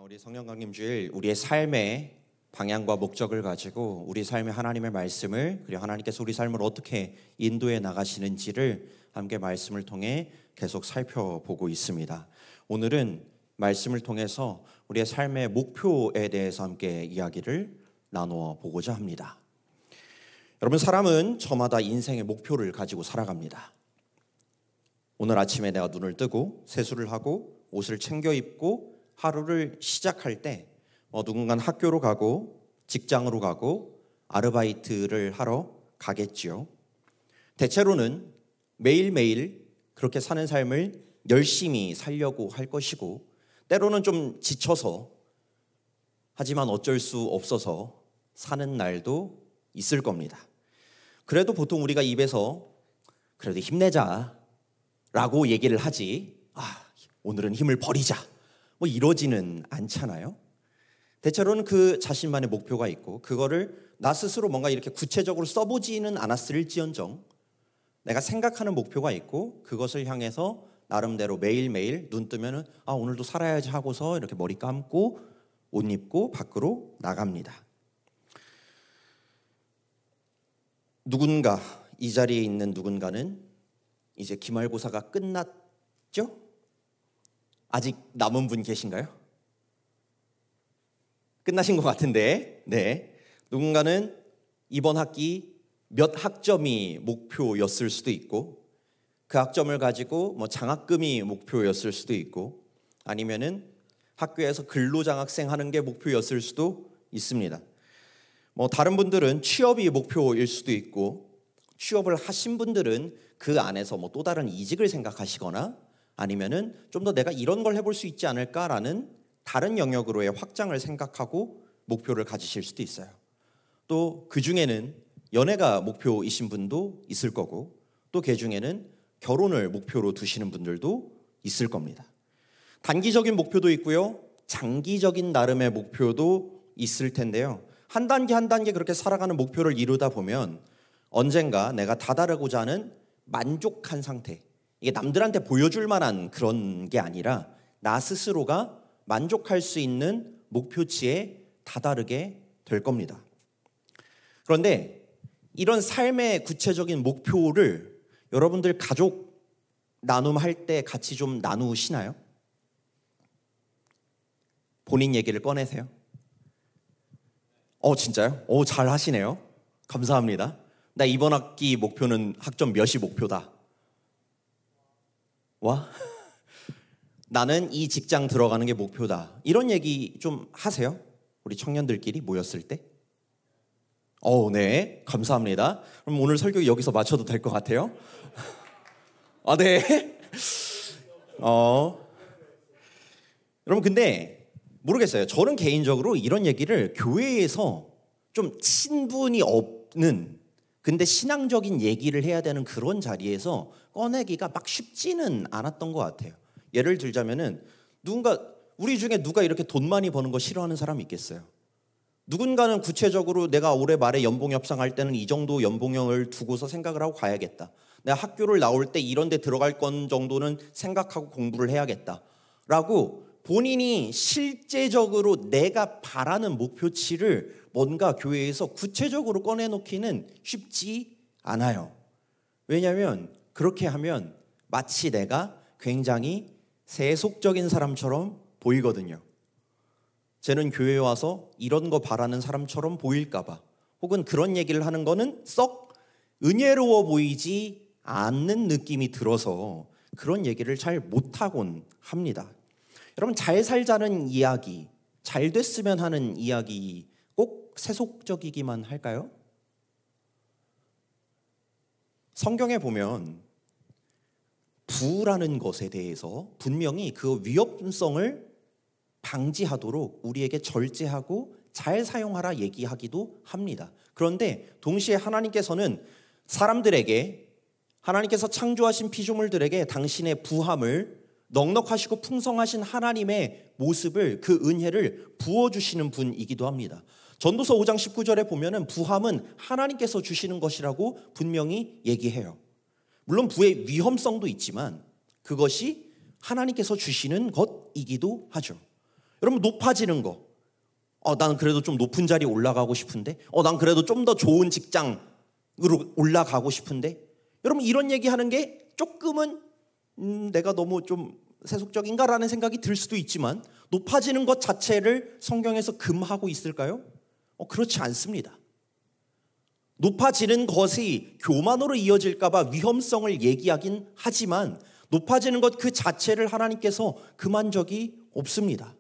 우리 성령 강림주일 우리의 삶의 방향과 목적을 가지고 우리 삶의 하나님의 말씀을 그리고 하나님께서 우리 삶을 어떻게 인도해 나가시는지를 함께 말씀을 통해 계속 살펴보고 있습니다. 오늘은 말씀을 통해서 우리의 삶의 목표에 대해서 함께 이야기를 나누어 보고자 합니다. 여러분, 사람은 저마다 인생의 목표를 가지고 살아갑니다. 오늘 아침에 내가 눈을 뜨고 세수를 하고 옷을 챙겨 입고 하루를 시작할 때 누군가는 학교로 가고 직장으로 가고 아르바이트를 하러 가겠지요. 대체로는 매일매일 그렇게 사는 삶을 열심히 살려고 할 것이고, 때로는 좀 지쳐서 하지만 어쩔 수 없어서 사는 날도 있을 겁니다. 그래도 보통 우리가 입에서 그래도 힘내자 라고 얘기를 하지, 오늘은 힘을 버리자 이러지는 않잖아요. 대체로는 그 자신만의 목표가 있고 그거를 나 스스로 뭔가 이렇게 구체적으로 써보지는 않았을지언정 내가 생각하는 목표가 있고 그것을 향해서 나름대로 매일매일 눈 뜨면은 오늘도 살아야지 하고서 이렇게 머리 감고 옷 입고 밖으로 나갑니다. 누군가, 이 자리에 있는 누군가는 이제 기말고사가 끝났죠? 아직 남은 분 계신가요? 끝나신 것 같은데, 네. 누군가는 이번 학기 몇 학점이 목표였을 수도 있고, 그 학점을 가지고 장학금이 목표였을 수도 있고, 아니면은 학교에서 근로장학생 하는 게 목표였을 수도 있습니다. 다른 분들은 취업이 목표일 수도 있고, 취업을 하신 분들은 그 안에서 또 다른 이직을 생각하시거나 아니면은 좀 더 내가 이런 걸 해볼 수 있지 않을까라는 다른 영역으로의 확장을 생각하고 목표를 가지실 수도 있어요. 또 그 중에는 연애가 목표이신 분도 있을 거고, 또 그 중에는 결혼을 목표로 두시는 분들도 있을 겁니다. 단기적인 목표도 있고요, 장기적인 나름의 목표도 있을 텐데요. 한 단계 한 단계 그렇게 살아가는 목표를 이루다 보면 언젠가 내가 다다르고자 하는 만족한 상태, 이게 남들한테 보여줄 만한 그런 게 아니라 나 스스로가 만족할 수 있는 목표치에 다다르게 될 겁니다. 그런데 이런 삶의 구체적인 목표를 여러분들 가족 나눔할 때 같이 좀 나누시나요? 본인 얘기를 꺼내세요? 진짜요? 잘 하시네요. 감사합니다. 나 이번 학기 목표는 학점 몇이 목표다. 나는 이 직장 들어가는 게 목표다. 이런 얘기 좀 하세요? 우리 청년들끼리 모였을 때? 네. 감사합니다. 그럼 오늘 설교 여기서 마쳐도 될 것 같아요? 네. 여러분, 근데 모르겠어요. 저는 개인적으로 이런 얘기를 교회에서 좀 친분이 없는, 근데 신앙적인 얘기를 해야 되는 그런 자리에서 꺼내기가 막 쉽지는 않았던 것 같아요. 예를 들자면은 우리 중에 누가 이렇게 돈 많이 버는 거 싫어하는 사람이 있겠어요? 누군가는 구체적으로 내가 올해 말에 연봉 협상할 때는 이 정도 연봉형을 두고서 생각을 하고 가야겠다. 내가 학교를 나올 때 이런 데 들어갈 건 정도는 생각하고 공부를 해야겠다라고 본인이 실제적으로 내가 바라는 목표치를 뭔가 교회에서 구체적으로 꺼내놓기는 쉽지 않아요. 왜냐하면 그렇게 하면 마치 내가 굉장히 세속적인 사람처럼 보이거든요. 쟤는 교회에 와서 이런 거 바라는 사람처럼 보일까 봐, 혹은 그런 얘기를 하는 거는 썩 은혜로워 보이지 않는 느낌이 들어서 그런 얘기를 잘 못하곤 합니다. 여러분, 잘 살자는 이야기, 잘 됐으면 하는 이야기 꼭 세속적이기만 할까요? 성경에 보면 부라는 것에 대해서 분명히 그 위험성을 방지하도록 우리에게 절제하고 잘 사용하라 얘기하기도 합니다. 그런데 동시에 하나님께서는 사람들에게, 하나님께서 창조하신 피조물들에게 당신의 부함을, 넉넉하시고 풍성하신 하나님의 모습을, 그 은혜를 부어주시는 분이기도 합니다. 전도서 5장 19절에 보면은 부함은 하나님께서 주시는 것이라고 분명히 얘기해요. 물론 부의 위험성도 있지만 그것이 하나님께서 주시는 것이기도 하죠. 여러분, 높아지는 거. 나는 그래도 좀 높은 자리에 올라가고 싶은데, 난 그래도 좀 더 좋은 직장으로 올라가고 싶은데, 여러분, 이런 얘기하는 게 조금은 내가 너무 좀 세속적인가라는 생각이 들 수도 있지만, 높아지는 것 자체를 성경에서 금하고 있을까요? 그렇지 않습니다. 높아지는 것이 교만으로 이어질까 봐 위험성을 얘기하긴 하지만, 높아지는 것 그 자체를 하나님께서 금한 적이 없습니다.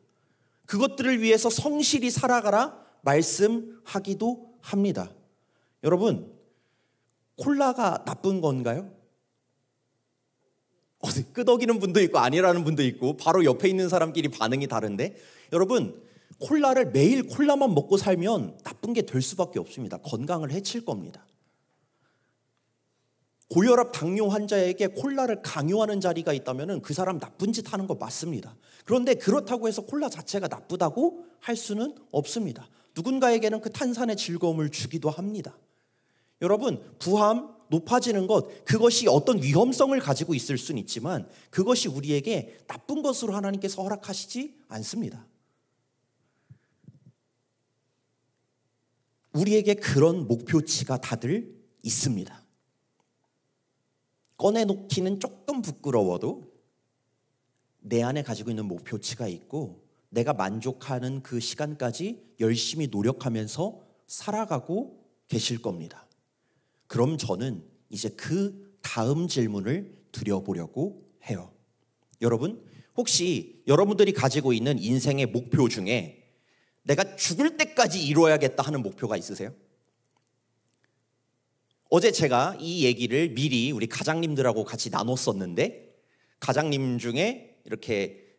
그것들을 위해서 성실히 살아가라 말씀하기도 합니다. 여러분, 콜라가 나쁜 건가요? 끄덕이는 분도 있고 아니라는 분도 있고 바로 옆에 있는 사람끼리 반응이 다른데, 여러분, 콜라를 매일 콜라만 먹고 살면 나쁜 게 될 수밖에 없습니다. 건강을 해칠 겁니다. 고혈압 당뇨 환자에게 콜라를 강요하는 자리가 있다면 그 사람 나쁜 짓 하는 거 맞습니다. 그런데 그렇다고 해서 콜라 자체가 나쁘다고 할 수는 없습니다. 누군가에게는 그 탄산의 즐거움을 주기도 합니다. 여러분, 부함, 높아지는 것, 그것이 어떤 위험성을 가지고 있을 수는 있지만 그것이 우리에게 나쁜 것으로 하나님께서 허락하시지 않습니다. 우리에게 그런 목표치가 다들 있습니다. 꺼내놓기는 조금 부끄러워도 내 안에 가지고 있는 목표치가 있고, 내가 만족하는 그 시간까지 열심히 노력하면서 살아가고 계실 겁니다. 그럼 저는 이제 그 다음 질문을 드려보려고 해요. 여러분, 혹시 여러분들이 가지고 있는 인생의 목표 중에 내가 죽을 때까지 이루어야겠다 하는 목표가 있으세요? 어제 제가 이 얘기를 미리 우리 가장님들하고 같이 나눴었는데, 가장님 중에 이렇게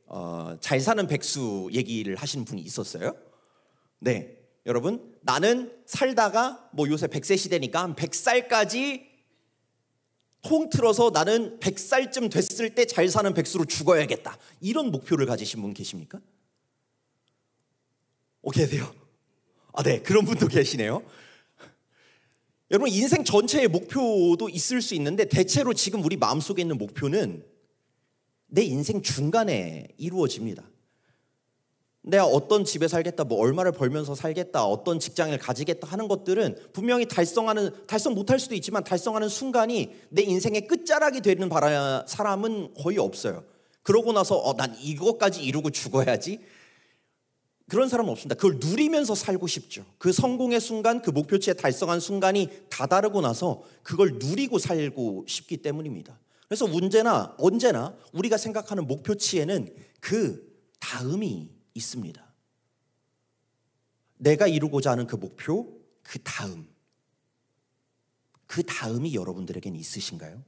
잘 사는 백수 얘기를 하시는 분이 있었어요. 네, 여러분, 나는 살다가 요새 100세 시대니까 한 100살까지 통틀어서 나는 100살쯤 됐을 때 잘 사는 백수로 죽어야겠다, 이런 목표를 가지신 분 계십니까? 계세요? 네, 그런 분도 계시네요. 여러분, 인생 전체의 목표도 있을 수 있는데 대체로 지금 우리 마음속에 있는 목표는 내 인생 중간에 이루어집니다. 내가 어떤 집에 살겠다, 얼마를 벌면서 살겠다, 어떤 직장을 가지겠다 하는 것들은 분명히 달성 못할 수도 있지만 달성하는 순간이 내 인생의 끝자락이 되는 사람은 거의 없어요. 그러고 나서 난 이것까지 이루고 죽어야지, 그런 사람은 없습니다. 그걸 누리면서 살고 싶죠. 그 성공의 순간, 그 목표치에 달성한 순간이 다다르고 나서 그걸 누리고 살고 싶기 때문입니다. 그래서 언제나 우리가 생각하는 목표치에는 그 다음이 있습니다. 내가 이루고자 하는 그 목표, 그 다음이 여러분들에게는 있으신가요?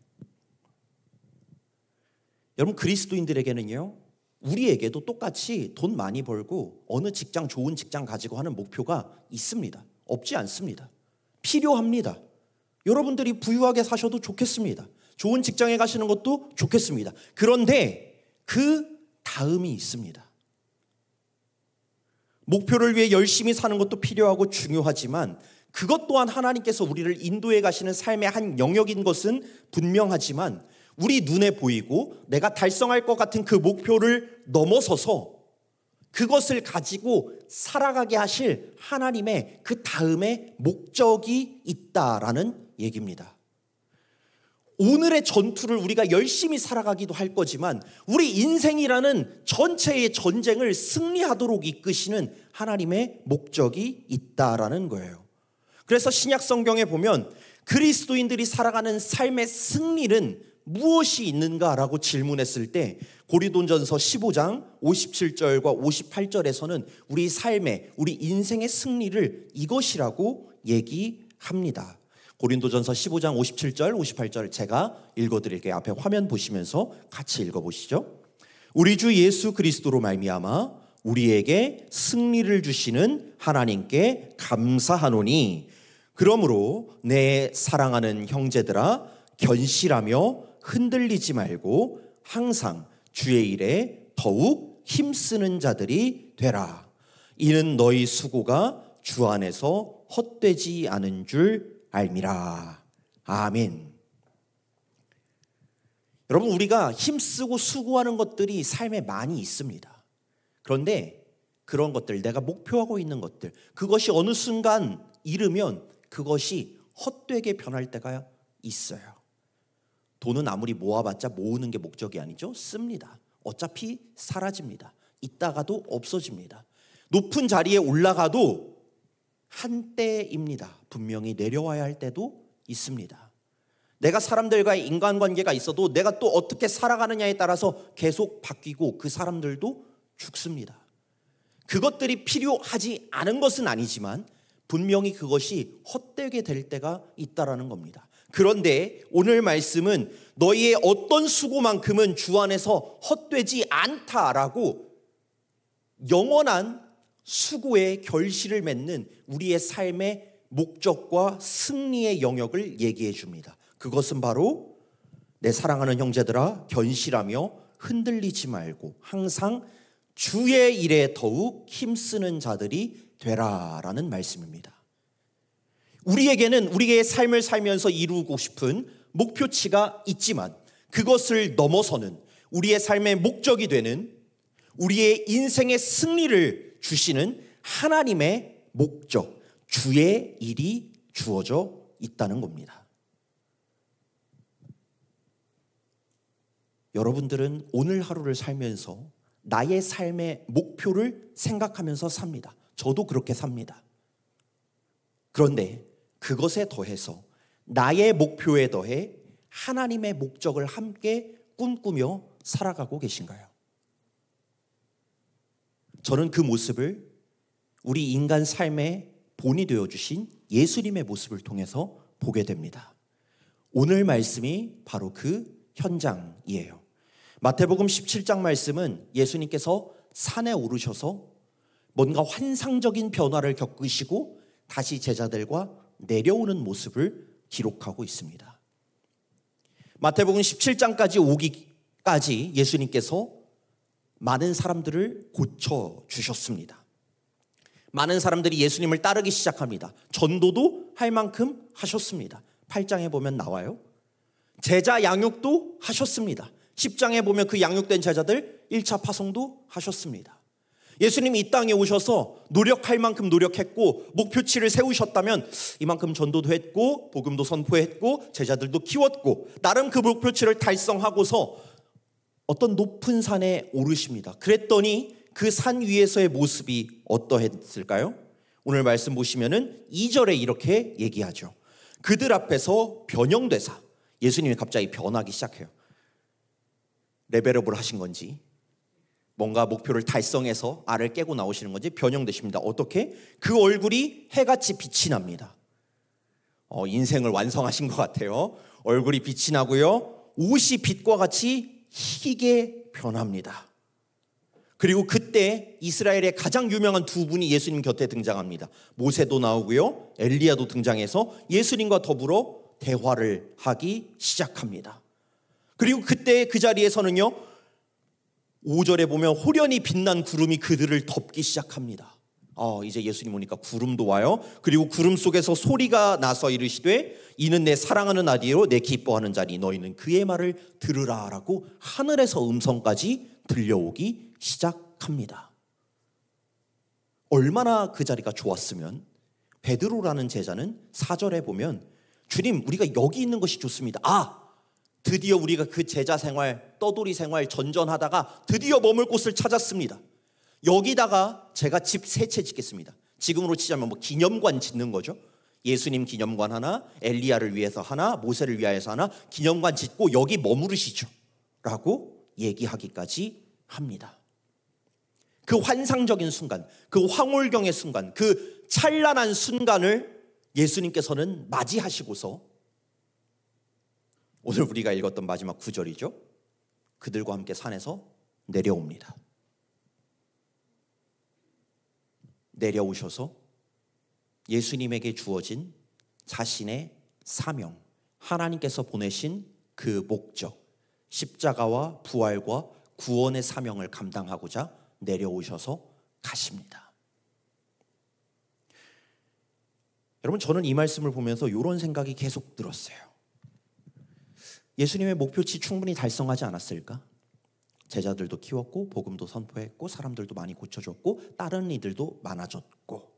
여러분, 그리스도인들에게는요, 우리에게도 똑같이 돈 많이 벌고 어느 직장, 좋은 직장 가지고 하는 목표가 있습니다. 없지 않습니다. 필요합니다. 여러분들이 부유하게 사셔도 좋겠습니다. 좋은 직장에 가시는 것도 좋겠습니다. 그런데 그 다음이 있습니다. 목표를 위해 열심히 사는 것도 필요하고 중요하지만 그것 또한 하나님께서 우리를 인도해 가시는 삶의 한 영역인 것은 분명하지만, 우리 눈에 보이고 내가 달성할 것 같은 그 목표를 넘어서서 그것을 가지고 살아가게 하실 하나님의 그 다음에 목적이 있다라는 얘기입니다. 오늘의 전투를 우리가 열심히 살아가기도 할 거지만 우리 인생이라는 전체의 전쟁을 승리하도록 이끄시는 하나님의 목적이 있다라는 거예요. 그래서 신약 성경에 보면 그리스도인들이 살아가는 삶의 승리는 무엇이 있는가라고 질문했을 때 고린도전서 15장 57절과 58절에서는 우리 삶의, 우리 인생의 승리를 이것이라고 얘기합니다. 고린도전서 15장 57절 58절 제가 읽어드릴게요. 앞에 화면 보시면서 같이 읽어보시죠. 우리 주 예수 그리스도로 말미암아 우리에게 승리를 주시는 하나님께 감사하노니, 그러므로 내 사랑하는 형제들아 견실하며 흔들리지 말고 항상 주의 일에 더욱 힘쓰는 자들이 되라. 이는 너희 수고가 주 안에서 헛되지 않은 줄 알미라. 아멘. 여러분, 우리가 힘쓰고 수고하는 것들이 삶에 많이 있습니다. 그런데 그런 것들, 내가 목표하고 있는 것들, 그것이 어느 순간 잃으면 그것이 헛되게 변할 때가 있어요. 돈은 아무리 모아봤자 모으는 게 목적이 아니죠. 씁니다. 어차피 사라집니다. 있다가도 없어집니다. 높은 자리에 올라가도 한때입니다. 분명히 내려와야 할 때도 있습니다. 내가 사람들과의 인간관계가 있어도 내가 또 어떻게 살아가느냐에 따라서 계속 바뀌고 그 사람들도 죽습니다. 그것들이 필요하지 않은 것은 아니지만 분명히 그것이 헛되게 될 때가 있다라는 겁니다. 그런데 오늘 말씀은 너희의 어떤 수고만큼은 주 안에서 헛되지 않다라고 영원한 수고의 결실을 맺는 우리의 삶의 목적과 승리의 영역을 얘기해 줍니다. 그것은 바로 내 사랑하는 형제들아 견실하며 흔들리지 말고 항상 주의 일에 더욱 힘쓰는 자들이 되라라는 말씀입니다. 우리에게는 우리의 삶을 살면서 이루고 싶은 목표치가 있지만 그것을 넘어서는 우리의 삶의 목적이 되는 우리의 인생의 승리를 주시는 하나님의 목적, 주의 일이 주어져 있다는 겁니다. 여러분들은 오늘 하루를 살면서 나의 삶의 목표를 생각하면서 삽니다. 저도 그렇게 삽니다. 그런데 그것에 더해서 나의 목표에 더해 하나님의 목적을 함께 꿈꾸며 살아가고 계신가요? 저는 그 모습을 우리 인간 삶의 본이 되어주신 예수님의 모습을 통해서 보게 됩니다. 오늘 말씀이 바로 그 현장이에요. 마태복음 17장 말씀은 예수님께서 산에 오르셔서 뭔가 환상적인 변화를 겪으시고 다시 제자들과 내려오는 모습을 기록하고 있습니다. 마태복음 17장까지 오기까지 예수님께서 많은 사람들을 고쳐주셨습니다. 많은 사람들이 예수님을 따르기 시작합니다. 전도도 할 만큼 하셨습니다. 8장에 보면 나와요. 제자 양육도 하셨습니다. 10장에 보면 그 양육된 제자들 1차 파송도 하셨습니다. 예수님이 이 땅에 오셔서 노력할 만큼 노력했고 목표치를 세우셨다면 이만큼 전도도 했고 복음도 선포했고 제자들도 키웠고 나름 그 목표치를 달성하고서 어떤 높은 산에 오르십니다. 그랬더니 그 산 위에서의 모습이 어떠했을까요? 오늘 말씀 보시면은 2절에 이렇게 얘기하죠. 그들 앞에서 변형되사 예수님이 갑자기 변하기 시작해요. 레벨업을 하신 건지 뭔가 목표를 달성해서 알을 깨고 나오시는 건지 변형되십니다. 어떻게? 그 얼굴이 해같이 빛이 납니다. 인생을 완성하신 것 같아요. 얼굴이 빛이 나고요. 옷이 빛과 같이 희게 변합니다. 그리고 그때 이스라엘의 가장 유명한 두 분이 예수님 곁에 등장합니다. 모세도 나오고요. 엘리야도 등장해서 예수님과 더불어 대화를 하기 시작합니다. 그리고 그때 그 자리에서는요. 5절에 보면 호련히 빛난 구름이 그들을 덮기 시작합니다. 이제 예수님 오니까 구름도 와요. 그리고 구름 속에서 소리가 나서 이르시되 이는 내 사랑하는 아들이요 내 기뻐하는 자니 너희는 그의 말을 들으라라고 하늘에서 음성까지 들려오기 시작합니다. 얼마나 그 자리가 좋았으면 베드로라는 제자는 4절에 보면 주님 우리가 여기 있는 것이 좋습니다. 드디어 우리가 그 제자 생활, 떠돌이 생활 전전하다가 드디어 머물 곳을 찾았습니다. 여기다가 제가 집 3채 짓겠습니다. 지금으로 치자면 기념관 짓는 거죠. 예수님 기념관 하나, 엘리야를 위해서 하나, 모세를 위하여서 하나 기념관 짓고 여기 머무르시죠 라고 얘기하기까지 합니다. 그 환상적인 순간, 그 황홀경의 순간, 그 찬란한 순간을 예수님께서는 맞이하시고서 오늘 우리가 읽었던 마지막 9절이죠. 그들과 함께 산에서 내려옵니다. 내려오셔서 예수님에게 주어진 자신의 사명, 하나님께서 보내신 그 목적, 십자가와 부활과 구원의 사명을 감당하고자 내려오셔서 가십니다. 여러분 저는 이 말씀을 보면서 이런 생각이 계속 들었어요. 예수님의 목표치 충분히 달성하지 않았을까? 제자들도 키웠고 복음도 선포했고 사람들도 많이 고쳐줬고 다른 이들도 많아졌고,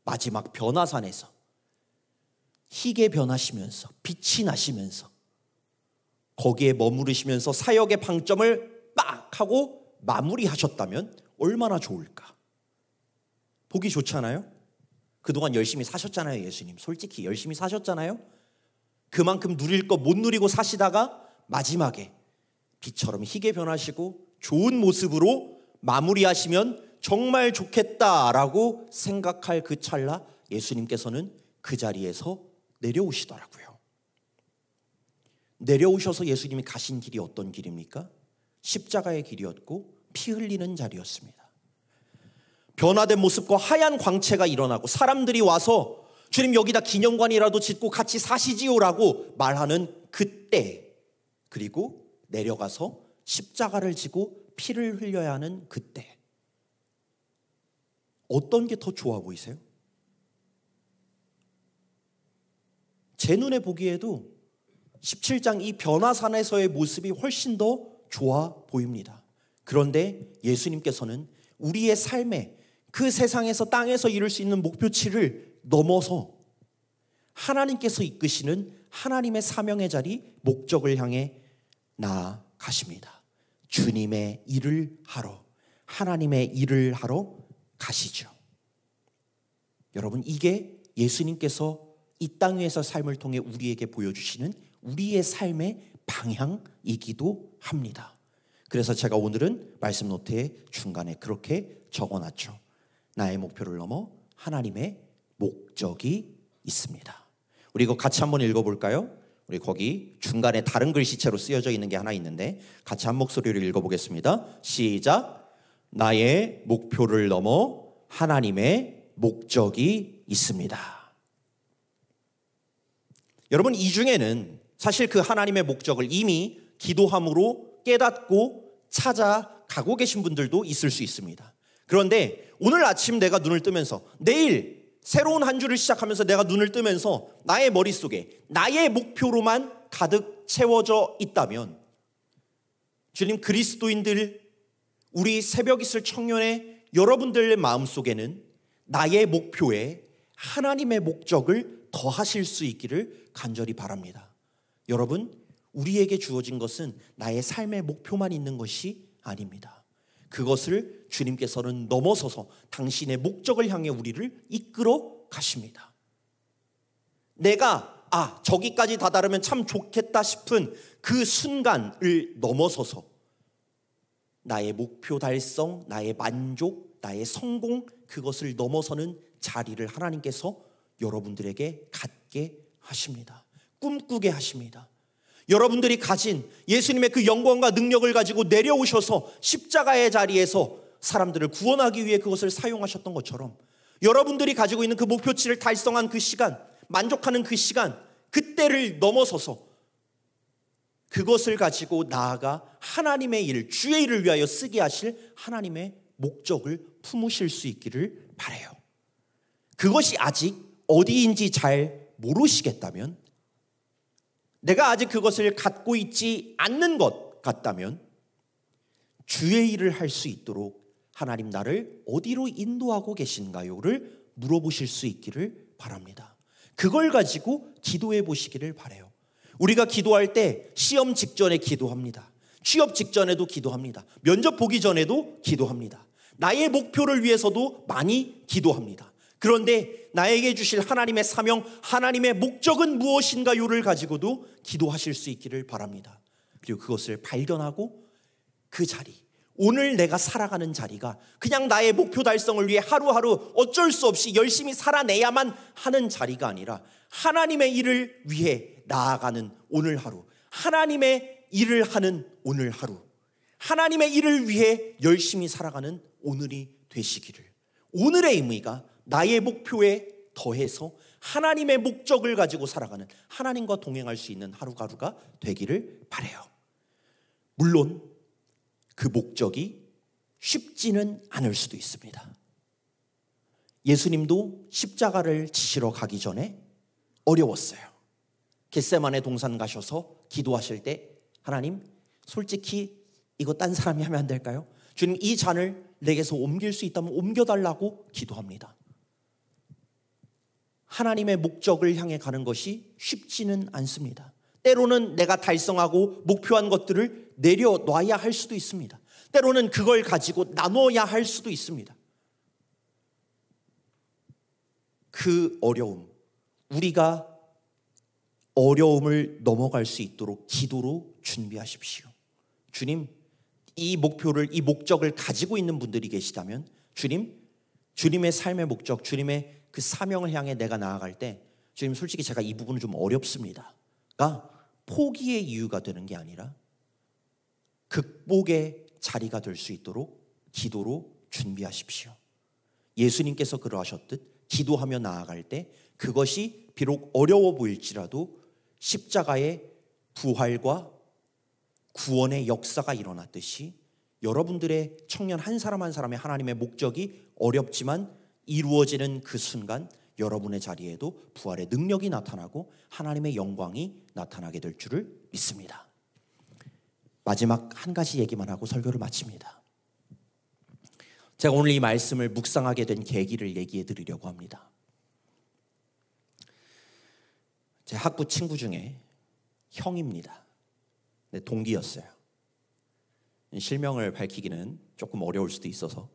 마지막 변화산에서 희게 변하시면서 빛이 나시면서 거기에 머무르시면서 사역의 방점을 빡 하고 마무리하셨다면 얼마나 좋을까. 보기 좋잖아요. 그동안 열심히 사셨잖아요. 예수님 솔직히 열심히 사셨잖아요. 그만큼 누릴 거 못 누리고 사시다가 마지막에 빛처럼 희게 변하시고 좋은 모습으로 마무리하시면 정말 좋겠다라고 생각할 그 찰나 예수님께서는 그 자리에서 내려오시더라고요. 내려오셔서 예수님이 가신 길이 어떤 길입니까? 십자가의 길이었고 피 흘리는 자리였습니다. 변화된 모습과 하얀 광채가 일어나고 사람들이 와서 주님 여기다 기념관이라도 짓고 같이 사시지요라고 말하는 그때, 그리고 내려가서 십자가를 지고 피를 흘려야 하는 그때, 어떤 게 더 좋아 보이세요? 제 눈에 보기에도 17장 이 변화산에서의 모습이 훨씬 더 좋아 보입니다. 그런데 예수님께서는 우리의 삶에 그 세상에서 땅에서 이룰 수 있는 목표치를 넘어서 하나님께서 이끄시는 하나님의 사명의 자리, 목적을 향해 나아가십니다. 주님의 일을 하러, 하나님의 일을 하러 가시죠. 여러분, 이게 예수님께서 이 땅 위에서 삶을 통해 우리에게 보여주시는 우리의 삶의 방향이기도 합니다. 그래서 제가 오늘은 말씀 노트의 중간에 그렇게 적어놨죠. 나의 목표를 넘어 하나님의 목적이 있습니다. 우리 이거 같이 한번 읽어볼까요? 우리 거기 중간에 다른 글씨체로 쓰여져 있는 게 하나 있는데 같이 한 목소리로 읽어보겠습니다. 시작. 나의 목표를 넘어 하나님의 목적이 있습니다. 여러분, 이 중에는 사실 그 하나님의 목적을 이미 기도함으로 깨닫고 찾아가고 계신 분들도 있을 수 있습니다. 그런데 오늘 아침 내가 눈을 뜨면서, 내일 새로운 한 주를 시작하면서 내가 눈을 뜨면서 나의 머릿속에 나의 목표로만 가득 채워져 있다면, 주님, 그리스도인들, 우리 새벽 있을 청년의 여러분들의 마음속에는 나의 목표에 하나님의 목적을 더하실 수 있기를 간절히 바랍니다. 여러분, 우리에게 주어진 것은 나의 삶의 목표만 있는 것이 아닙니다. 그것을 주님께서는 넘어서서 당신의 목적을 향해 우리를 이끌어 가십니다. 내가 저기까지 다다르면 참 좋겠다 싶은 그 순간을 넘어서서 나의 목표 달성, 나의 만족, 나의 성공, 그것을 넘어서는 자리를 하나님께서 여러분들에게 갖게 하십니다. 꿈꾸게 하십니다. 여러분들이 가진 예수님의 그 영광과 능력을 가지고 내려오셔서 십자가의 자리에서 사람들을 구원하기 위해 그것을 사용하셨던 것처럼, 여러분들이 가지고 있는 그 목표치를 달성한 그 시간, 만족하는 그 시간, 그때를 넘어서서 그것을 가지고 나아가 하나님의 일, 주의 일을 위하여 쓰게 하실 하나님의 목적을 품으실 수 있기를 바라요. 그것이 아직 어디인지 잘 모르시겠다면, 내가 아직 그것을 갖고 있지 않는 것 같다면, 주의 일을 할 수 있도록 하나님 나를 어디로 인도하고 계신가요를 물어보실 수 있기를 바랍니다. 그걸 가지고 기도해 보시기를 바라요. 우리가 기도할 때 시험 직전에 기도합니다. 취업 직전에도 기도합니다. 면접 보기 전에도 기도합니다. 나의 목표를 위해서도 많이 기도합니다. 그런데 나에게 주실 하나님의 사명, 하나님의 목적은 무엇인가요를 가지고도 기도하실 수 있기를 바랍니다. 그리고 그것을 발견하고 그 자리, 오늘 내가 살아가는 자리가 그냥 나의 목표 달성을 위해 하루하루 어쩔 수 없이 열심히 살아내야만 하는 자리가 아니라 하나님의 일을 위해 나아가는 오늘 하루, 하나님의 일을 하는 오늘 하루, 하나님의 일을 위해 열심히 살아가는 오늘이 되시기를, 오늘의 의미가 나의 목표에 더해서 하나님의 목적을 가지고 살아가는, 하나님과 동행할 수 있는 하루하루가 되기를 바라요. 물론 그 목적이 쉽지는 않을 수도 있습니다. 예수님도 십자가를 지시러 가기 전에 어려웠어요. 겟세마네 동산 가셔서 기도하실 때, 하나님, 솔직히 이거 딴 사람이 하면 안 될까요? 주님, 이 잔을 내게서 옮길 수 있다면 옮겨달라고 기도합니다. 하나님의 목적을 향해 가는 것이 쉽지는 않습니다. 때로는 내가 달성하고 목표한 것들을 내려놔야 할 수도 있습니다. 때로는 그걸 가지고 나눠야 할 수도 있습니다. 그 어려움, 우리가 어려움을 넘어갈 수 있도록 기도로 준비하십시오. 주님, 이 목표를, 이 목적을 가지고 있는 분들이 계시다면 주님, 주님의 삶의 목적, 주님의 그 사명을 향해 내가 나아갈 때 주님, 솔직히 제가 이 부분은 좀 어렵습니다가 포기의 이유가 되는 게 아니라 극복의 자리가 될 수 있도록 기도로 준비하십시오. 예수님께서 그러하셨듯 기도하며 나아갈 때 그것이 비록 어려워 보일지라도 십자가의 부활과 구원의 역사가 일어났듯이 여러분들의 청년 한 사람 한 사람의 하나님의 목적이 어렵지만 이루어지는 그 순간 여러분의 자리에도 부활의 능력이 나타나고 하나님의 영광이 나타나게 될 줄을 믿습니다. 마지막 한 가지 얘기만 하고 설교를 마칩니다. 제가 오늘 이 말씀을 묵상하게 된 계기를 얘기해 드리려고 합니다. 제 학부 친구 중에 형입니다. 네, 동기였어요. 실명을 밝히기는 조금 어려울 수도 있어서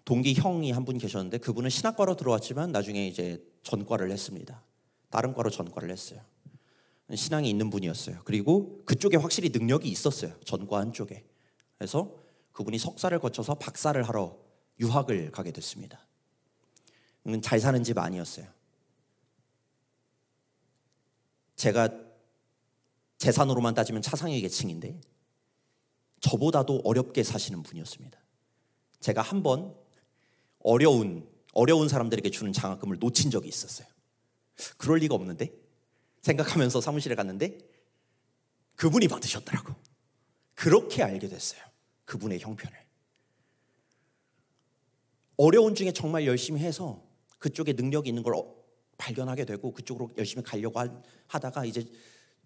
동기 형이 한 분 계셨는데 그분은 신학과로 들어왔지만 나중에 이제 전과를 했습니다. 다른 과로 전과를 했어요. 신앙이 있는 분이었어요. 그리고 그쪽에 확실히 능력이 있었어요. 전과한 쪽에. 그래서 그분이 석사를 거쳐서 박사를 하러 유학을 가게 됐습니다. 잘 사는 집 아니었어요. 제가 재산으로만 따지면 차상위 계층인데 저보다도 어렵게 사시는 분이었습니다. 제가 한번 어려운 사람들에게 주는 장학금을 놓친 적이 있었어요. 그럴 리가 없는데 생각하면서 사무실에 갔는데 그분이 받으셨더라고. 그렇게 알게 됐어요. 그분의 형편을. 어려운 중에 정말 열심히 해서 그쪽에 능력이 있는 걸 발견하게 되고 그쪽으로 열심히 가려고 하다가 이제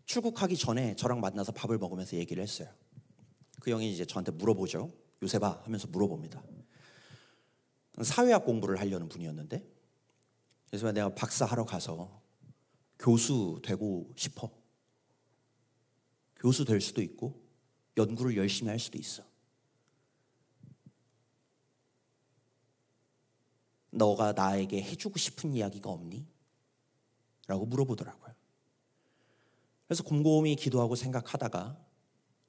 출국하기 전에 저랑 만나서 밥을 먹으면서 얘기를 했어요. 그 형이 이제 저한테 물어보죠. 요셉아 하면서 물어봅니다. 사회학 공부를 하려는 분이었는데 그래서 내가 박사하러 가서 교수 되고 싶어. 교수 될 수도 있고 연구를 열심히 할 수도 있어. 너가 나에게 해주고 싶은 이야기가 없니? 라고 물어보더라고요. 그래서 곰곰이 기도하고 생각하다가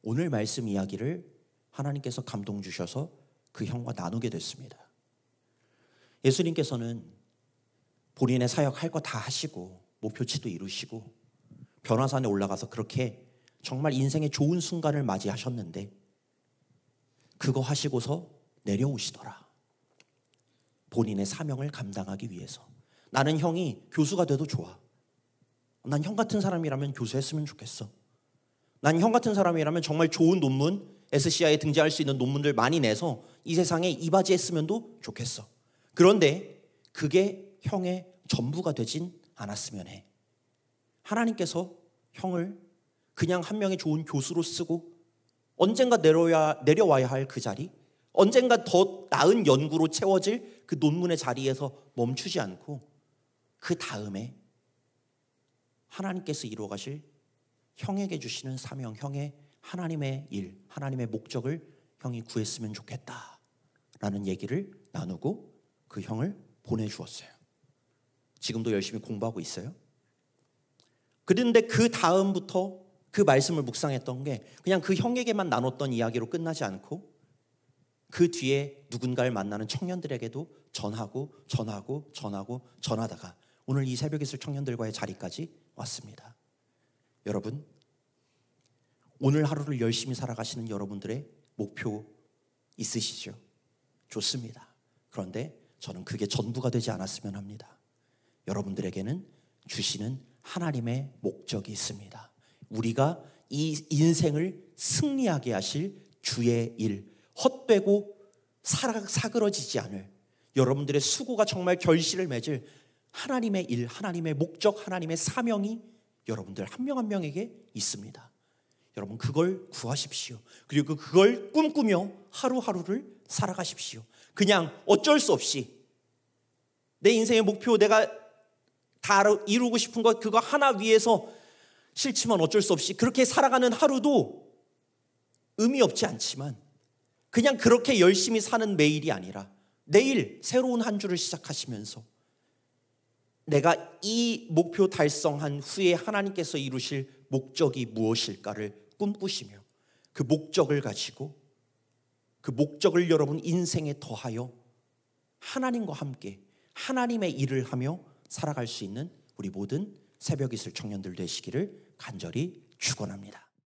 오늘 말씀 이야기를 하나님께서 감동 주셔서 그 형과 나누게 됐습니다. 예수님께서는 본인의 사역 할 거 다 하시고 목표치도 이루시고 변화산에 올라가서 그렇게 정말 인생의 좋은 순간을 맞이하셨는데 그거 하시고서 내려오시더라. 본인의 사명을 감당하기 위해서. 나는 형이 교수가 돼도 좋아. 난 형 같은 사람이라면 교수했으면 좋겠어. 난 형 같은 사람이라면 정말 좋은 논문, SCI에 등재할 수 있는 논문들 많이 내서 이 세상에 이바지했으면 좋겠어. 그런데 그게 형의 전부가 되진 않았으면 해. 하나님께서 형을 그냥 한 명의 좋은 교수로 쓰고 언젠가 내려와야 할 그 자리, 언젠가 더 나은 연구로 채워질 그 논문의 자리에서 멈추지 않고 그 다음에 하나님께서 이루어가실 형에게 주시는 사명, 형의 하나님의 일, 하나님의 목적을 형이 구했으면 좋겠다라는 얘기를 나누고 그 형을 보내주었어요. 지금도 열심히 공부하고 있어요. 그런데 그 다음부터 그 말씀을 묵상했던 게 그냥 그 형에게만 나눴던 이야기로 끝나지 않고 그 뒤에 누군가를 만나는 청년들에게도 전하다가 오늘 이 새벽에 있을 청년들과의 자리까지 왔습니다. 여러분, 오늘 하루를 열심히 살아가시는 여러분들의 목표 있으시죠? 좋습니다. 그런데 저는 그게 전부가 되지 않았으면 합니다. 여러분들에게는 주시는 하나님의 목적이 있습니다. 우리가 이 인생을 승리하게 하실 주의 일, 헛되고 사그러지지 않을 여러분들의 수고가 정말 결실을 맺을 하나님의 일, 하나님의 목적, 하나님의 사명이 여러분들 한 명 한 명에게 있습니다. 여러분 그걸 구하십시오. 그리고 그걸 꿈꾸며 하루하루를 살아가십시오. 그냥 어쩔 수 없이 내 인생의 목표, 내가 다 이루고 싶은 것 그거 하나 위해서 싫지만 어쩔 수 없이 그렇게 살아가는 하루도 의미 없지 않지만 그냥 그렇게 열심히 사는 매일이 아니라 내일 새로운 한 주를 시작하시면서 내가 이 목표 달성한 후에 하나님께서 이루실 목적이 무엇일까를 꿈꾸시며 그 목적을 가지고 그 목적을 여러분 인생에 더하여 하나님과 함께 하나님의 일을 하며 살아갈 수 있는 우리 모든 새벽 이슬 청년들 되시기를 간절히 축원합니다.